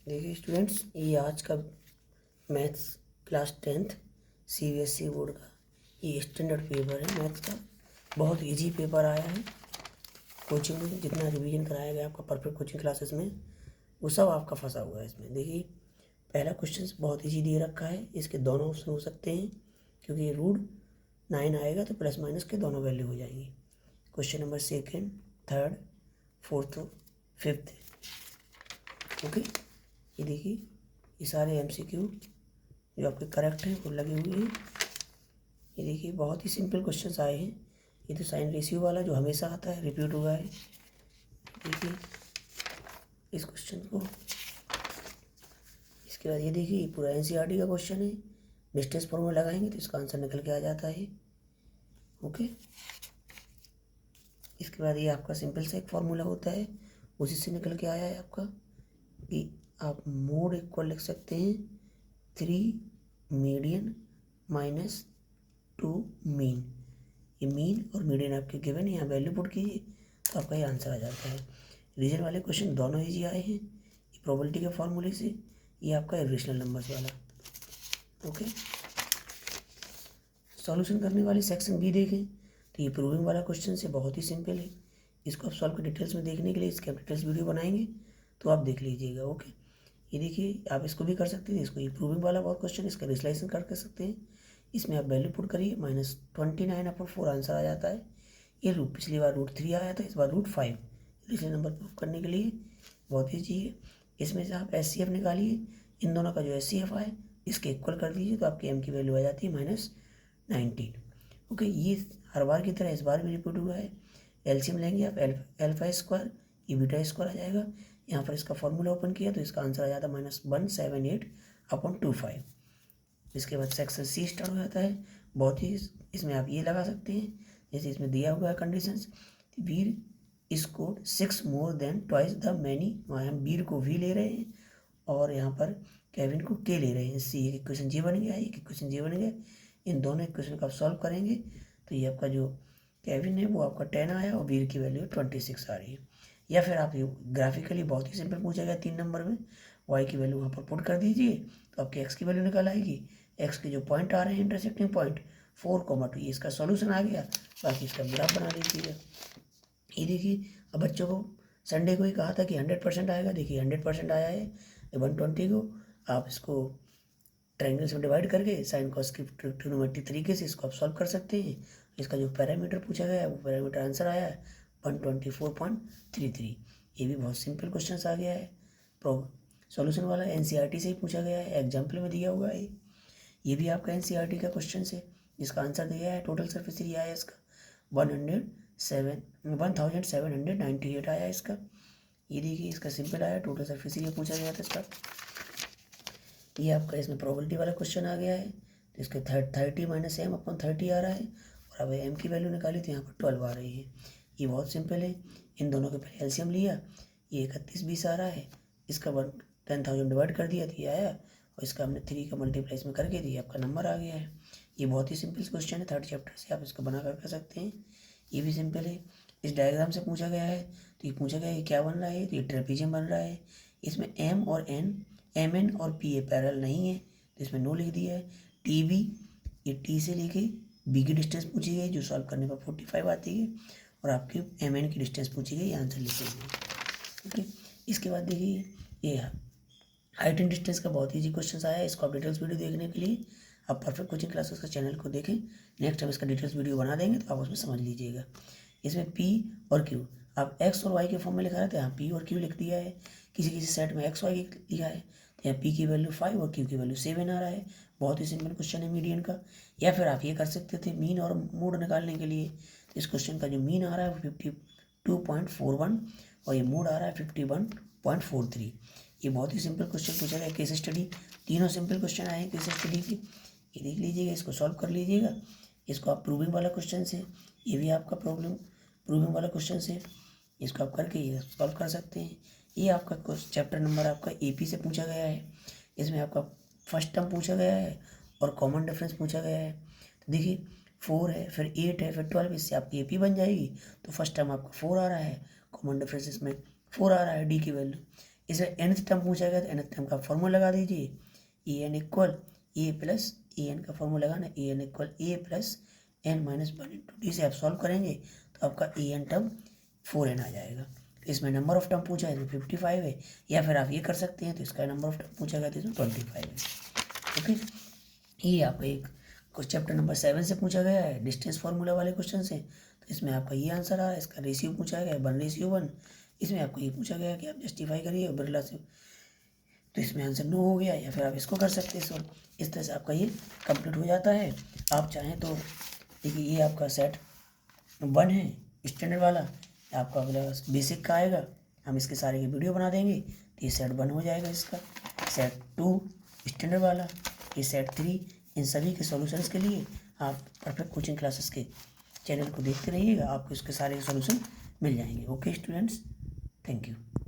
देखिए स्टूडेंट्स, ये आज का maths class 10th CBSE board का ये स्टैंडर्ड पेपर है मैथ्स का। बहुत इजी पेपर आया है। कोचिंग में जितना रिवीजन कराया गया आपका परफेक्ट कोचिंग क्लासेस में, वो सब आपका फंसा हुआ है इसमें। देखिए पहला क्वेश्चन बहुत इजी दे रखा है, इसके दोनों ऑप्शन हो सकते हैं क्योंकि रूट 9 आएगा तो प्लस माइनस के दोनों वैल्यू हो जाएंगी। Question number second, third, fourth, fifth. Okay, ये देखिए ये सारे MCQ जो आपके करेक्ट हैं वो लगे हुए हैं। ये देखिए बहुत ही सिंपल क्वेश्चंस आए हैं। ये तो साइन रेशियो वाला जो हमेशा आता है, रिपीट हुआ है। देखिए इस क्वेश्चन को, इसके बाद ये देखिए पूरा NCERT का क्वेश्चन है। डिस्टेंस फॉर्मूला लगाएंगे तो इसका आंसर निकल के आ जाता है। ओके, इसके बाद ये आपका सिंपल सा एक फार्मूला होता है, उसी से निकल के आया है आपका कि आप मोड इक्वल लिख सकते हैं 3 मीडियन माइनस 2 मीन। ये मीन और मीडियन आपके गिवन है, यहाँ वैल्यू पुट कीजिए तो आपका ये आंसर आ जाता है। रीजन वाले क्वेश्चन दोनों ईजी आए हैं, ये प्रोबेबिलिटी के फॉर्मूले से, ये आपका इरेशनल नंबर्स वाला। ओके, सॉल्यूशन करने वाले सेक्शन बी देखें तो ये प्रूविंग वाला क्वेश्चन से बहुत ही सिंपल है। इसको आप सॉल्व के डिटेल्स में देखने के लिए इसके आप डिटेल्स वीडियो बनाएंगे तो आप देख लीजिएगा। ओके, ये देखिए आप इसको भी कर सकते हैं, इसको ये प्रूविंग वाला बहुत क्वेश्चन, इसका विश्लेषण कर सकते हैं। इसमें आप वैल्यू पुट करिए, -29/4 आंसर आ जाता है। ये रूट पिछली बार √3 आया था, इस बार √5। इसलिए नंबर प्रूफ करने के लिए बहुत ही चाहिए। इसमें से आप SCF निकालिए, इन दोनों का जो SCF आए इसके इक्वल कर दीजिए तो आपकी M की वैल्यू आ जाती है -19। ओके, ये हर बार की तरह इस बार भी रिपीट हुआ है। एलसीएम लेंगे आप, अल्फा स्क्वायर, ये बीटा स्क्वायर आ जाएगा। यहाँ पर इसका फॉर्मूला ओपन किया तो इसका आंसर आ जाता है -178/25। इसके बाद सेक्शन C स्टार्ट हो जाता है। बहुत ही इसमें आप ये लगा सकते हैं, जैसे इसमें दिया हुआ है conditions, Veer score 6 more than twice the many. हम वीर को V ले रहे हैं और यहाँ पर केविन को K ले रहे हैं। इससे एक इक्वेशन जी बन गया, एक इक्वेशन जी बन गया। इन दोनों इक्वेशन को आप सॉल्व करेंगे तो ये आपका जो केविन है वो आपका 10 आया और वीर की वैल्यू 26 आ रही है। या फिर आप ये ग्राफिकली बहुत ही सिंपल पूछा गया 3 नंबर में, y की वैल्यू वहाँ पर पुट कर दीजिए तो आपकी x की वैल्यू निकल आएगी। x के जो पॉइंट आ रहे हैं इंटरसेक्टिंग पॉइंट 4,2, ये इसका सॉल्यूशन आ गया। बाकी इसका ग्राफ बना लीजिएगा। ये देखिए अब बच्चों को संडे को ही कहा था कि 100% आएगा, देखिए 100% आया है। 120 को आप इसको ट्रायंगल्स में डिवाइड करके साइन कॉस की ट्रिग्नोमेट्रिक तरीके से इसको आप सॉल्व कर सकते हैं। इसका जो पैरामीटर पूछा गया है वो पैरामीटर आंसर आया है 124.33। ये भी बहुत सिंपल क्वेश्चन आ गया है। सॉल्यूशन वाला NCERT से ही पूछा गया है, एग्जाम्पल में दिया हुआ है। ये भी आपका NCERT का क्वेश्चन है जिसका आंसर दिया है टोटल सरफेस एरिया है इसका 1798 आया इसका। ये देखिए इसका सिंपल आया, टोटल सरफेस एरिया पूछा गया था इसका। ये आपका इसमें प्रोबेबिलिटी वाला क्वेश्चन आ गया है तो इसके 30 - M/30 आ रहा है और अब M की वैल्यू निकाली तो यहाँ पर 12 आ रही है। ये बहुत सिंपल है। इन दोनों के पहले एलसीएम लिया, ये 3120 आ रहा है, इसका 10,000 डिवाइड कर दिया तो ये आया और इसका हमने 3 का मल्टीप्लाई इसमें करके दिया, आपका नंबर आ गया है। ये बहुत ही सिंपल क्वेश्चन है, 3rd चैप्टर से आप इसको बना कर सकते हैं। ये भी सिंपल है। इस डायग्राम से पूछा गया है तो ये पूछा गया है क्या बन रहा है, तो ये ट्रेपीजियम बन रहा है। इसमें M और MN और PA पैरेलल नहीं है तो इसमें नो लिख दिया है। TB, ये T से लेके B की डिस्टेंस पूछी गई जो सॉल्व करने पर 45 आती है और आपकी MN की डिस्टेंस पूछी गई, आंसर लिखेंगे। ओके, इसके बाद देखिए ये हाइट एंड डिस्टेंस का बहुत ईजी क्वेश्चन आया है। इसको आप डिटेल्स वीडियो देखने के लिए आप परफेक्ट कोचिंग क्लासेस का चैनल को देखें। नेक्स्ट टाइम इसका डिटेल्स वीडियो बना देंगे तो आप उसमें समझ लीजिएगा। इसमें P और Q, आप X और Y के फॉर्म में लिखा रहता है, यहाँ P और Q लिख दिया है। किसी किसी सेट में XY लिखा है तो यहाँ P की वैल्यू 5 और Q की वैल्यू 7 आ रहा है। बहुत ही सिंपल क्वेश्चन है मीडियन का। या फिर आप ये कर सकते थे मीन और मोड निकालने के लिए, तो इस क्वेश्चन का जो मीन आ रहा है वो 52.41 और ये मोड आ रहा है 51.43। ये बहुत ही सिंपल क्वेश्चन पूछा गया केस स्टडी। तीनों सिंपल क्वेश्चन आए हैं केस स्टडी की, ये देख लीजिएगा, इसको सॉल्व कर लीजिएगा। इसको आप प्रूविंग वाला क्वेश्चन से, ये भी आपका प्रूविंग वाला क्वेश्चन से, इसको आप करके ये सॉल्व कर सकते हैं। ये आपका चैप्टर नंबर आपका AP से पूछा गया है। इसमें आपका फर्स्ट टर्म पूछा गया है और कॉमन डिफरेंस पूछा गया है। तो देखिए 4 है, फिर 8 है, फिर 12, इससे आपकी AP बन जाएगी। तो फर्स्ट टर्म आपका 4 आ रहा है, कॉमन डिफरेंस इसमें 4 आ रहा है, D की वैल्यू। इसमें nth टर्म पूछा गया तो nth टर्म का फॉर्मूला लगा दीजिए, E N equal A plus A N का फॉर्मूला लगाना, A N equal A plus N minus 1/d से आप सॉल्व करेंगे तो आपका ए एन टर्म 4n आ जाएगा। इसमें नंबर ऑफ टर्म पूछा है तो 55 है, या फिर आप ये कर सकते हैं तो इसका नंबर ऑफ टर्म पूछा गया तो इसमें 25 है। ओके, ये आपका एक चैप्टर नंबर 7 से पूछा गया है, डिस्टेंस फार्मूला वाले क्वेश्चन से। तो इसमें आपका ये आंसर आ, इसका रेशियो पूछा गया है 1:1। इसमें आपको ये पूछा गया कि आप जस्टिफाई करिए बिरला से, तो इसमें आंसर 9 हो गया, या फिर आप इसको कर सकते हैं सॉल्व। इस तरह से आपका ये कंप्लीट हो जाता है। आप चाहें तो देखिए ये आपका सेट 1 है स्टैंडर्ड वाला, आपका अगला बेसिक का आएगा, हम इसके सारे की वीडियो बना देंगे तो ये सेट 1 हो जाएगा इसका। सेट 2 स्टैंडर्ड वाला, ये सेट 3। इन सभी के सॉल्यूशंस के लिए आप परफेक्ट कोचिंग क्लासेस के चैनल को देखते रहिएगा, आपको इसके सारे सॉल्यूशन मिल जाएंगे। Okay students, thank you.